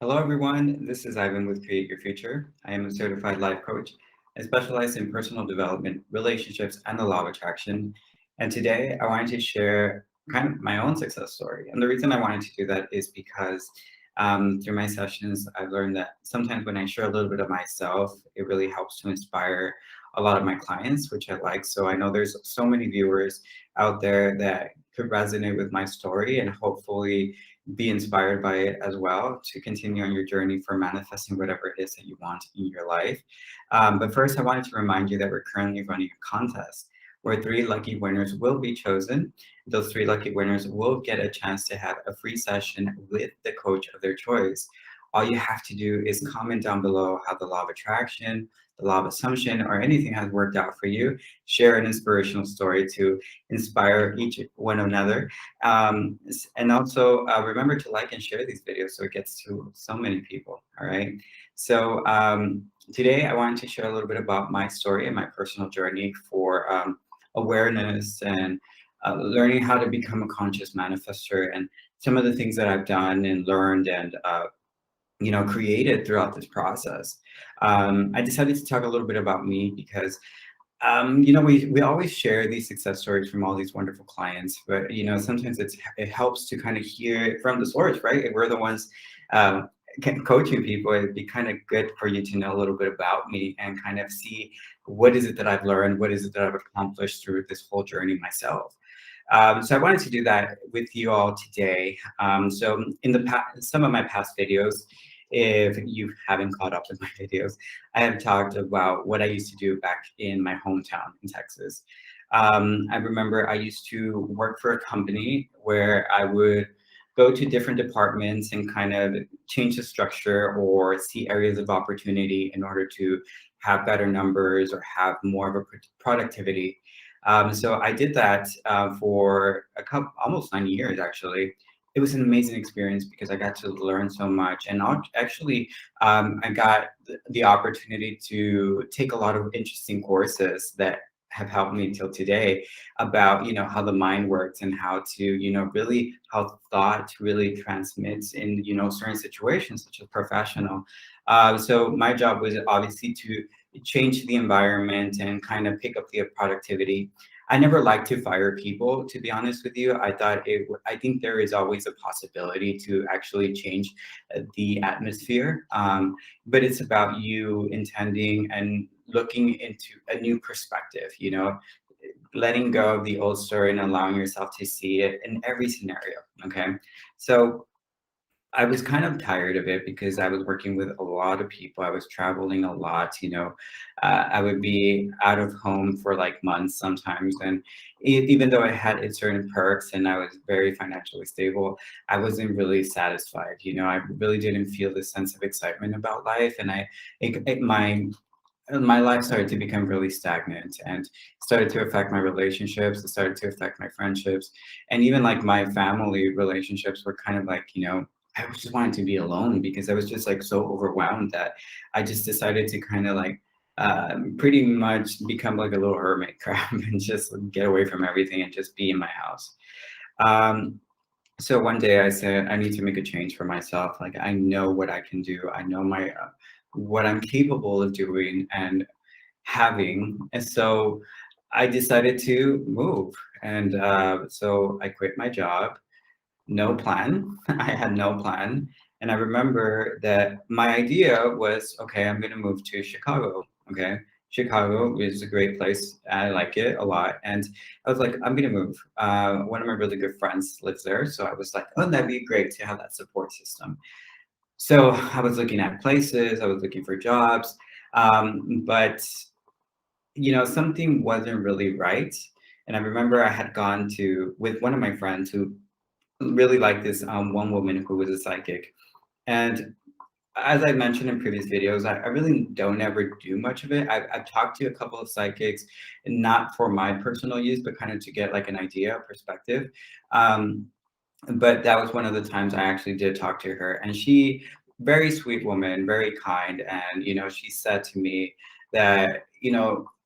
Hello, everyone. This is Ivan with Create Your Future. I am a certified life coach. I specialize in personal development, relationships, and the law of attraction. And today I wanted to share kind of my own success story. And the reason I wanted to do that is because through my sessions, I've learned that sometimes when I share a little bit of myself, it really helps to inspire a lot of my clients, which I like. So I know there's so many viewers out there that could resonate with my story and hopefully be inspired by it as well to continue on your journey for manifesting whatever it is that you want in your life. But first, I wanted to remind you that we're currently running a contest where three lucky winners will be chosen. Those three lucky winners will get a chance to have a free session with the coach of their choice. All you have to do is comment down below how the law of attraction, the law of assumption, or anything has worked out for you. Share an inspirational story to inspire each one another. And also remember to like and share these videos so it gets to so many people. All right. So today I wanted to share a little bit about my story and my personal journey for awareness and learning how to become a conscious manifester and some of the things that I've done and learned and created throughout this process. I decided to talk a little bit about me because we always share these success stories from all these wonderful clients, but sometimes it helps to kind of hear it from the source, right? If we're the ones um, coaching people, it'd be kind of good for you to know a little bit about me and kind of see what is it that I've learned, what is it that I've accomplished through this whole journey myself. So I wanted to do that with you all today. So in the past, some of my past videos, if you haven't caught up with my videos, I have talked about what I used to do back in my hometown in Texas. I remember I used to work for a company where I would go to different departments and kind of change the structure or see areas of opportunity in order to have better numbers or have more of a productivity. So I did that for almost 9 years, actually. It was an amazing experience because I got to learn so much, and actually, I got the opportunity to take a lot of interesting courses that have helped me till today about how the mind works and how to really how thought really transmits in certain situations such as professional. So my job was obviously to change the environment and kind of pick up the productivity. I never like to fire people, to be honest with you. I think there is always a possibility to actually change the atmosphere, but it's about you intending and looking into a new perspective. Letting go of the old story and allowing yourself to see it in every scenario. Okay, so I was kind of tired of it because I was working with a lot of people. I was traveling a lot, I would be out of home for like months sometimes. And even though I had its certain perks and I was very financially stable, I wasn't really satisfied. I really didn't feel this sense of excitement about life. And my life started to become really stagnant and started to affect my relationships. It started to affect my friendships, and even like my family relationships were kind of like, I was just wanted to be alone because I was just like so overwhelmed that I just decided to kind of like pretty much become like a little hermit crab and just get away from everything and just be in my house. Um, so one day I said, I need to make a change for myself. Like I know what I can do. I know what I'm capable of doing and having. And so I decided to move. And so I quit my job. No plan. I had no plan. And I remember that my idea was, okay, I'm going to move to Chicago. Okay. Chicago is a great place. I like it a lot. And I was like, I'm going to move. One of my really good friends lives there. So I was like, oh, that'd be great to have that support system. So I was looking at places, I was looking for jobs, but something wasn't really right. And I remember I had gone to with one of my friends who really liked this one woman who was a psychic. And as I mentioned in previous videos, I really don't ever do much of it. I've talked to a couple of psychics, not for my personal use, but kind of to get like an idea, perspective. Um, but that was one of the times I actually did talk to her, and she, very sweet woman, very kind, and she said to me that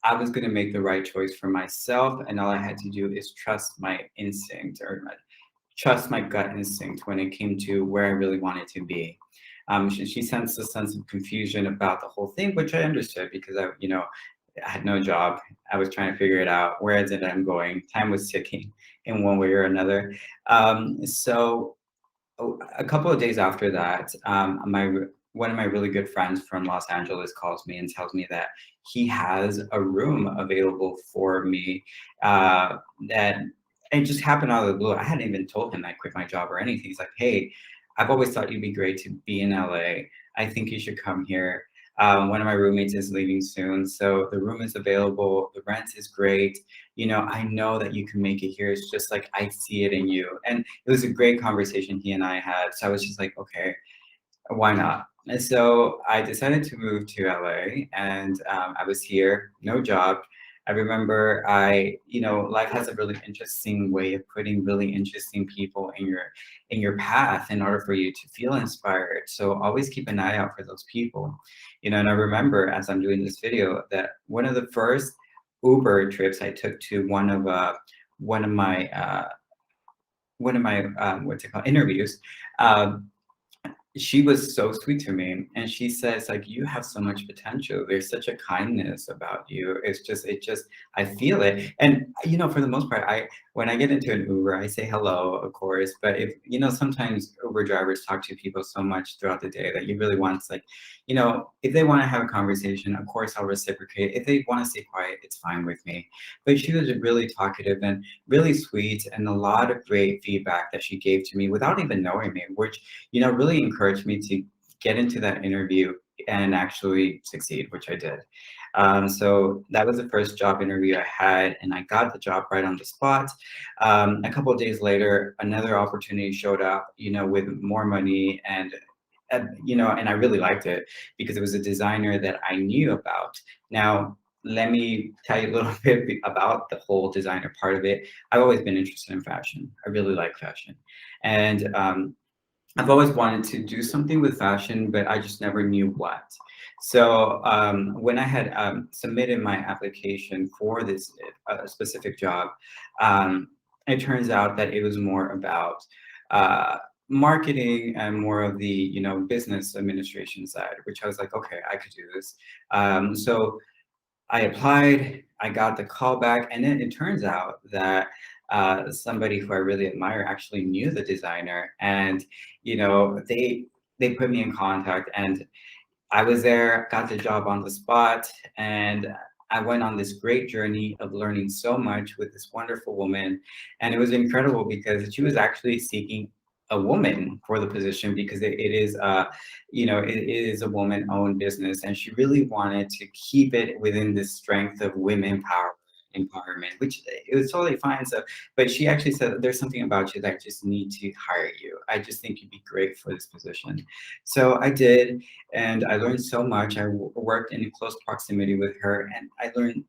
I was going to make the right choice for myself, and all I had to do is trust my instinct or trust my gut instinct when it came to where I really wanted to be. She sensed a sense of confusion about the whole thing, which I understood because I had no job. I was trying to figure it out. Where is it I'm going? Time was ticking in one way or another. So a couple of days after that, one of my really good friends from Los Angeles calls me and tells me that he has a room available for me. That it just happened out of the blue. I hadn't even told him I quit my job or anything. He's like, "Hey, I've always thought you'd be great to be in LA. I think you should come here. One of my roommates is leaving soon, so the room is available. The rent is great. I know that you can make it here. It's just like I see it in you." And it was a great conversation he and I had. So I was just like, okay, why not? And so I decided to move to LA, and I was here, no job. I remember life has a really interesting way of putting really interesting people in your path in order for you to feel inspired. So always keep an eye out for those people. And I remember as I'm doing this video that one of the first Uber trips I took to one of my what's it called, interviews. um, she was so sweet to me, and she says like, you have so much potential, there's such a kindness about you. It just I feel it. And for the most part, I when I get into an Uber, I say hello, of course. But if sometimes Uber drivers talk to people so much throughout the day that you really want to, like, if they want to have a conversation, of course I'll reciprocate. If they want to stay quiet, it's fine with me. But she was really talkative and really sweet, and a lot of great feedback that she gave to me without even knowing me, which really encouraged me to get into that interview and actually succeed, which I did. So that was the first job interview I had, and I got the job right on the spot. A couple of days later, another opportunity showed up, with more money, and I really liked it because it was a designer that I knew about. Now, let me tell you a little bit about the whole designer part of it. I've always been interested in fashion. I really like fashion. And I've always wanted to do something with fashion, but I just never knew what. So when I had submitted my application for this specific job, um, it turns out that it was more about uh, marketing and more of the business administration side, which I was like, okay, I could do this. So I applied, I got the call back, and then it turns out that somebody who I really admire actually knew the designer, and they put me in contact, and I was there, got the job on the spot, and I went on this great journey of learning so much with this wonderful woman. And it was incredible because she was actually seeking a woman for the position because it is a woman-owned business, and she really wanted to keep it within the strength of women power empowerment, which it was totally fine. So, but she actually said, there's something about you that I just need to hire you. I just think you'd be great for this position. So I did, and I learned so much. I worked in close proximity with her, and I learned.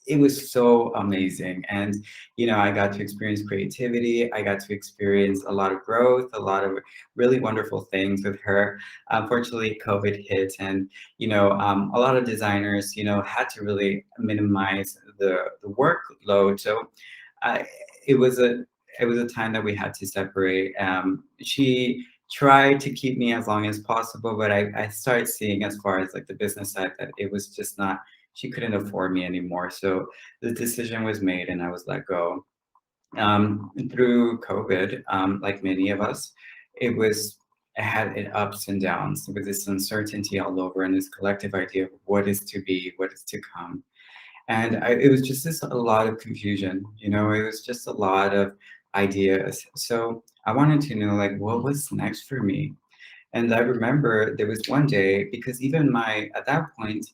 It was so amazing. And I got to experience creativity. I got to experience a lot of growth, a lot of really wonderful things with her. Unfortunately, COVID hit, and a lot of designers had to really minimize the workload. So I, it was a time that we had to separate. She tried to keep me as long as possible, but I started seeing, as far as like the business side, that it was just not, she couldn't afford me anymore. So the decision was made, and I was let go. Through COVID, like many of us, it had its ups and downs with this uncertainty all over, and this collective idea of what is to be, what is to come. And it was just a lot of confusion. It was just a lot of ideas. So I wanted to know, like, what was next for me. And I remember there was one day, because even at that point,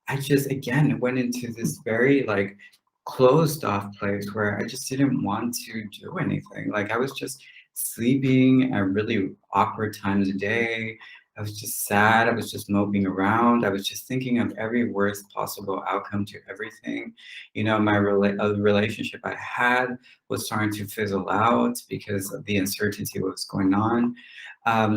I just again went into this very like closed off place where I just didn't want to do anything. Like I was just sleeping at really awkward times of day. I was just sad. I was just moping around. I was just thinking of every worst possible outcome to everything. Relationship I had was starting to fizzle out because of the uncertainty of what's going on.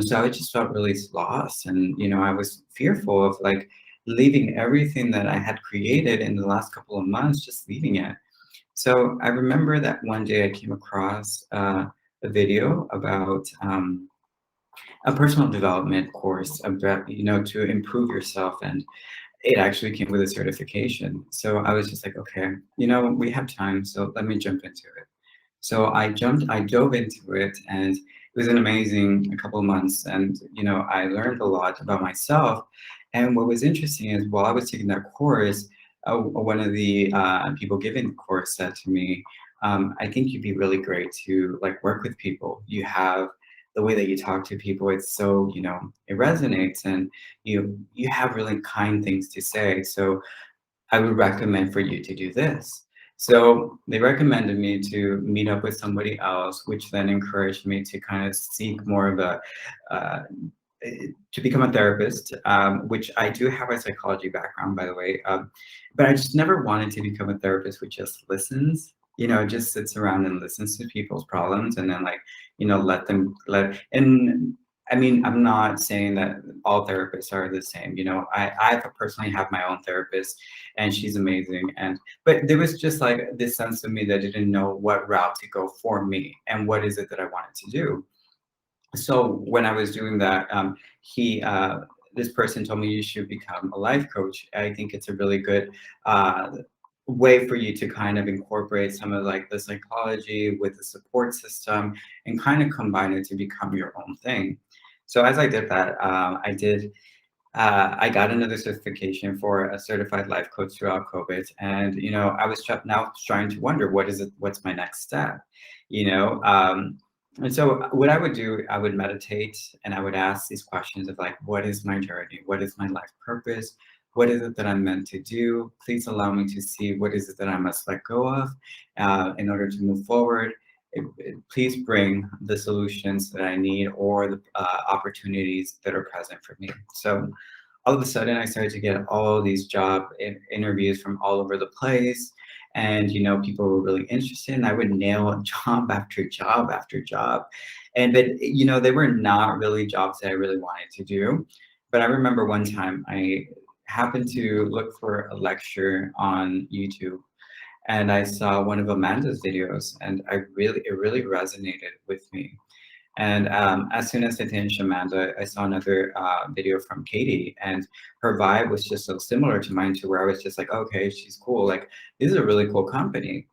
So I just felt really lost, and I was fearful of like leaving everything that I had created in the last couple of months, just leaving it. So I remember that one day I came across a video about a personal development course about, to improve yourself. And it actually came with a certification. So I was just like, okay, we have time, so let me jump into it. So I dove into it, and it was an amazing a couple of months. And I learned a lot about myself. And what was interesting is while I was taking that course, one of the people giving the course said to me, "I think you'd be really great to like work with people. You have the way that you talk to people. It's so it resonates, and you have really kind things to say. So I would recommend for you to do this." So they recommended me to meet up with somebody else, which then encouraged me to kind of seek more of a, uh, to become a therapist, which I do have a psychology background, by the way. But I just never wanted to become a therapist who just listens, just sits around and listens to people's problems and then like, let them and I mean, I'm not saying that all therapists are the same. I personally have my own therapist and she's amazing. But there was just like this sense of me that didn't know what route to go for me and what is it that I wanted to do. So when I was doing that, he this person told me you should become a life coach. I think it's a really good way for you to kind of incorporate some of like the psychology with the support system and kind of combine it to become your own thing. So as I did that, I got another certification for a certified life coach throughout COVID, and I was now trying to wonder what is it, what's my next step, you know. And so what I would do, I would meditate and I would ask these questions of like, what is my journey? What is my life purpose? What is it that I'm meant to do? Please allow me to see what is it that I must let go of in order to move forward. Please bring the solutions that I need or the opportunities that are present for me. So all of a sudden, I started to get all these job interviews from all over the place. And, people were really interested. And I would nail job after job after job. But, they were not really jobs that I really wanted to do. But I remember one time I happened to look for a lecture on YouTube and I saw one of Amanda's videos, and it really resonated with me. And as soon as I finished Amanda, I saw another video from Katie, and her vibe was just so similar to mine, to where I was just like, okay, she's cool. Like, this is a really cool company.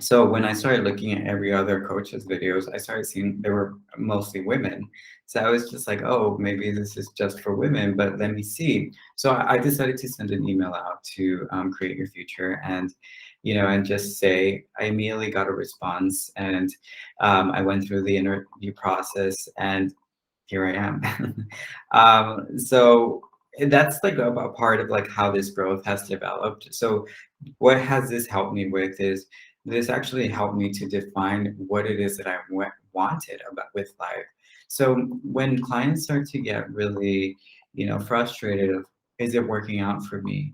So when I started looking at every other coach's videos, I started seeing they were mostly women. So I was just like, oh, maybe this is just for women, but let me see. So I decided to send an email out to Create Your Future, and and just say I immediately got a response, and I went through the interview process, and here I am. So that's like a part of like how this growth has developed. So what has this helped me with is this actually helped me to define what it is that I wanted about with life. So when clients start to get really, frustrated of, is it working out for me?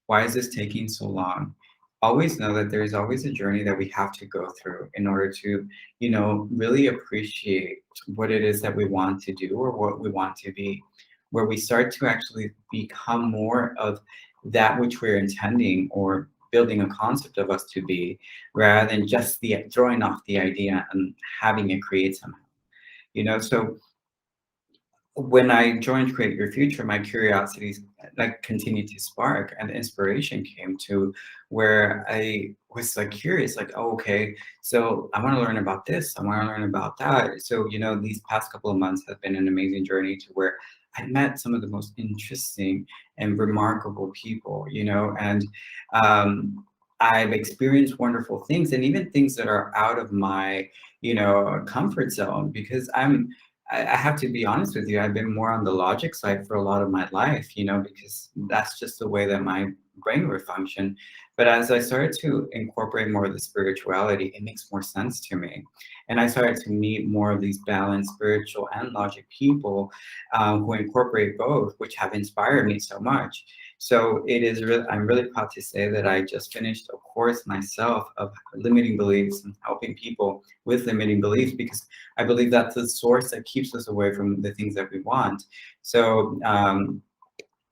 Why is this taking so long? Always know that there's always a journey that we have to go through in order to, really appreciate what it is that we want to do or what we want to be, where we start to actually become more of that which we're intending or building a concept of us to be, rather than just the throwing off the idea and having it create somehow. So when I joined Create Your Future, my curiosity like continued to spark, and inspiration came to where I was like curious, like, oh, okay, so I want to learn about this, I want to learn about that. So these past couple of months have been an amazing journey to where I met some of the most interesting and remarkable people, and I've experienced wonderful things, and even things that are out of my comfort zone, because I have to be honest with you. I've been more on the logic side for a lot of my life, because that's just the way that my brain would function. But as I started to incorporate more of the spirituality, it makes more sense to me. And I started to meet more of these balanced spiritual and logic people who incorporate both, which have inspired me so much. So it is really, I'm really proud to say that I just finished a course myself of limiting beliefs and helping people with limiting beliefs, because I believe that's the source that keeps us away from the things that we want. So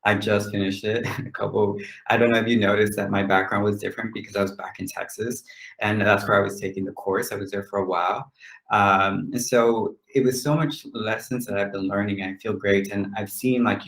I just finished it a couple. I don't know if you noticed that my background was different because I was back in Texas, and that's where I was taking the course. I was there for a while, and so it was so much lessons that I've been learning. I feel great, and I've seen like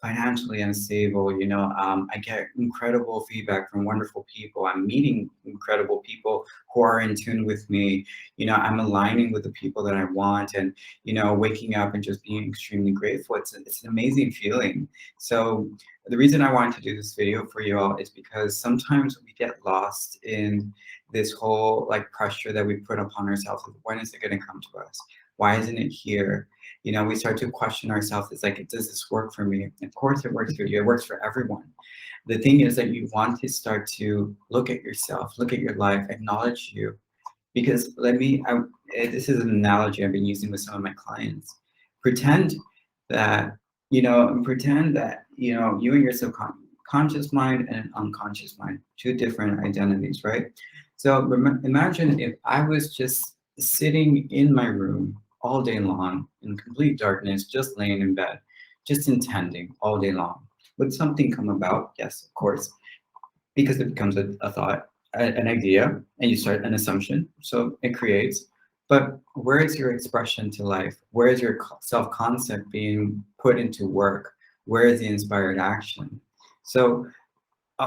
financially unstable. I get incredible feedback from wonderful people. I'm meeting incredible people who are in tune with me. I'm aligning with the people that I want, and waking up and just being extremely grateful. It's an amazing feeling. So the reason I wanted to do this video for you all is because sometimes we get lost in this whole like pressure that we put upon ourselves. When is it going to come to us? Why isn't it here? We start to question ourselves. It's like, does this work for me? Of course it works for you. It works for everyone. The thing is that you want to start to look at yourself, look at your life, acknowledge you. Because this is an analogy I've been using with some of my clients. Pretend that, you and your subconscious mind and an unconscious mind, two different identities, right? So imagine if I was just sitting in my room all day long in complete darkness, just laying in bed, just intending all day long. Would something come about? Yes, of course, because it becomes a thought, an idea, and you start an assumption. So it creates. But where is your expression to life? Where is your self-concept being put into work? Where is the inspired action? So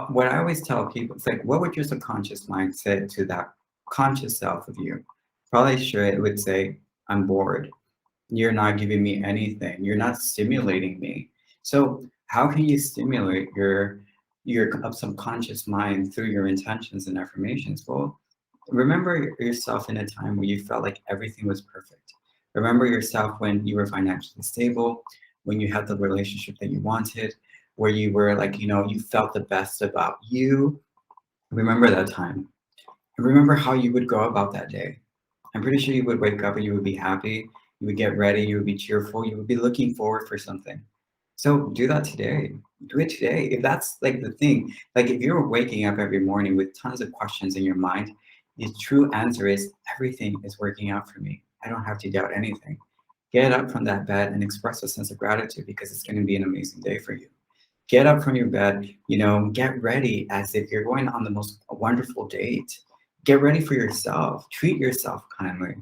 what I always tell people, it's like, what would your subconscious mind say to that conscious self of you? Probably sure it would say, I'm bored. You're not giving me anything. You're not stimulating me. So how can you stimulate your subconscious mind through your intentions and affirmations? Well, remember yourself in a time where you felt like everything was perfect. Remember yourself when you were financially stable, when you had the relationship that you wanted, where you were like, you felt the best about you. Remember that time. Remember how you would go about that day. I'm pretty sure you would wake up and you would be happy. You would get ready. You would be cheerful. You would be looking forward for something. So do that today. Do it today. If that's like the thing, like if you're waking up every morning with tons of questions in your mind, the true answer is everything is working out for me. I don't have to doubt anything. Get up from that bed and express a sense of gratitude because it's going to be an amazing day for you. Get up from your bed, get ready as if you're going on the most wonderful date. Get ready for yourself. Treat yourself kindly.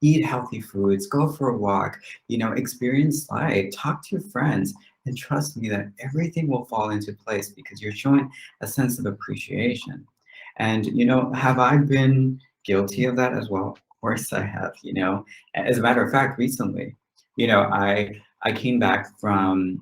Eat healthy foods, go for a walk, experience life, talk to your friends, and trust me that everything will fall into place because you're showing a sense of appreciation. And, have I been guilty of that as well? Of course I have, As a matter of fact, recently, I came back from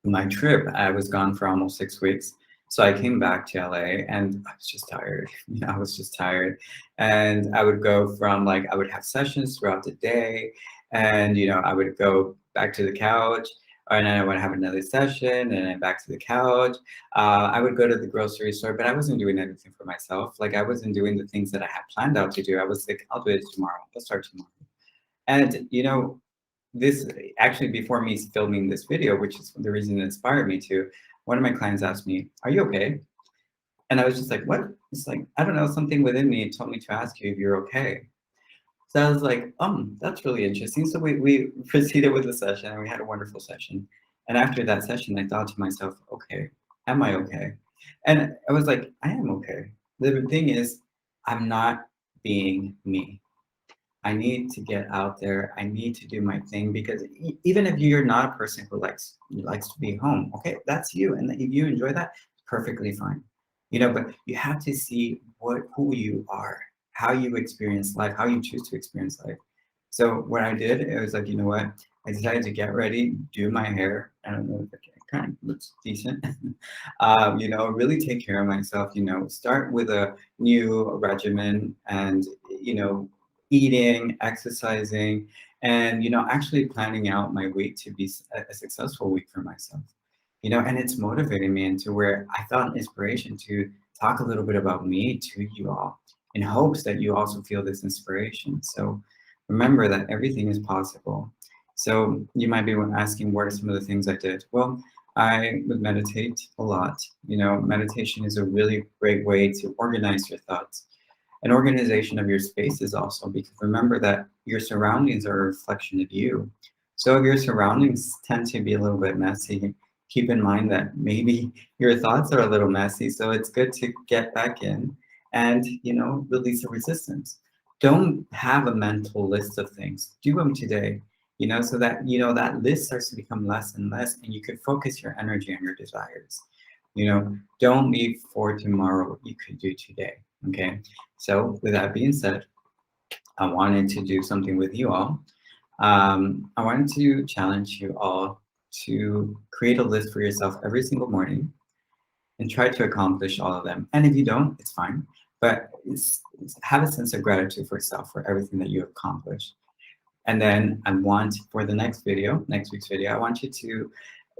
my trip. I was gone for almost 6 weeks. So I came back to LA and I was just tired. I was just tired. And I would go from like, I would have sessions throughout the day. And, I would go back to the couch and then I would have another session and then back to the couch. I would go to the grocery store, but I wasn't doing anything for myself. Like I wasn't doing the things that I had planned out to do. I was like, I'll do it tomorrow. I'll start tomorrow. And, this actually before me filming this video, which is the reason it inspired me to, one of my clients asked me, are you okay? And I was just like, what? It's like, I don't know, something within me told me to ask you if you're okay. So I was like, that's really interesting. So we proceeded with the session and we had a wonderful session. And after that session, I thought to myself, okay, am I okay? And I was like, I am okay. The thing is, I'm not being me. I need to get out there. I need to do my thing because even if you're not a person who likes to be home, okay, that's you. And if you enjoy that, perfectly fine. But you have to see who you are, how you experience life, how you choose to experience life. So what I did, it was like, you know what? I decided to get ready, do my hair. I don't know if it kind of looks decent. Really take care of myself. Start with a new regimen and eating, exercising, and actually planning out my week to be a successful week for myself. And it's motivating me into where I found inspiration to talk a little bit about me to you all in hopes that you also feel this inspiration. So remember that everything is possible. So you might be asking, what are some of the things I did? Well, I would meditate a lot. Meditation is a really great way to organize your thoughts. An organization of your spaces also, because remember that your surroundings are a reflection of you. So if your surroundings tend to be a little bit messy, keep in mind that maybe your thoughts are a little messy. So it's good to get back in and, release the resistance. Don't have a mental list of things. Do them today, so that, that list starts to become less and less and you can focus your energy on your desires. Don't leave for tomorrow what you could do today. Okay. So with that being said, I wanted to do something with you all. I wanted to challenge you all to create a list for yourself every single morning and try to accomplish all of them. And if you don't, it's fine. But have a sense of gratitude for yourself for everything that you accomplished. And then I want for the next week's video, I want you to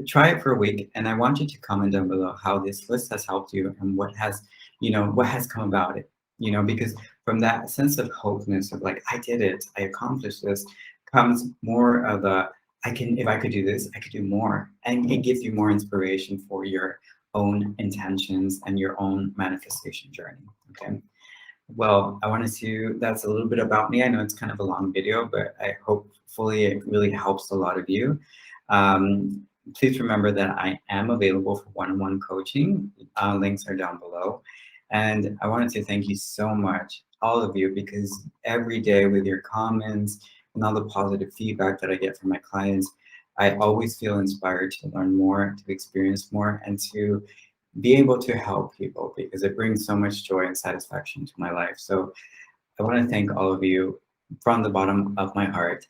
try it for a week and I want you to comment down below how this list has helped you and what has come about it, because from that sense of hopeness of like, I did it, I accomplished this, comes more of if I could do this, I could do more. And it gives you more inspiration for your own intentions and your own manifestation journey, okay? Well, that's a little bit about me. I know it's kind of a long video, but I hopefully it really helps a lot of you. Please remember that I am available for one-on-one coaching. Links are down below. And I wanted to thank you so much, all of you, because every day with your comments and all the positive feedback that I get from my clients, I always feel inspired to learn more, to experience more, and to be able to help people because it brings so much joy and satisfaction to my life. So I want to thank all of you from the bottom of my heart,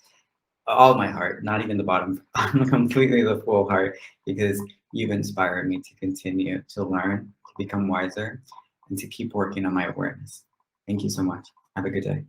all my heart, not even the bottom, completely the full heart, because you've inspired me to continue to learn, to become wiser, and to keep working on my awareness. Thank you so much. Have a good day.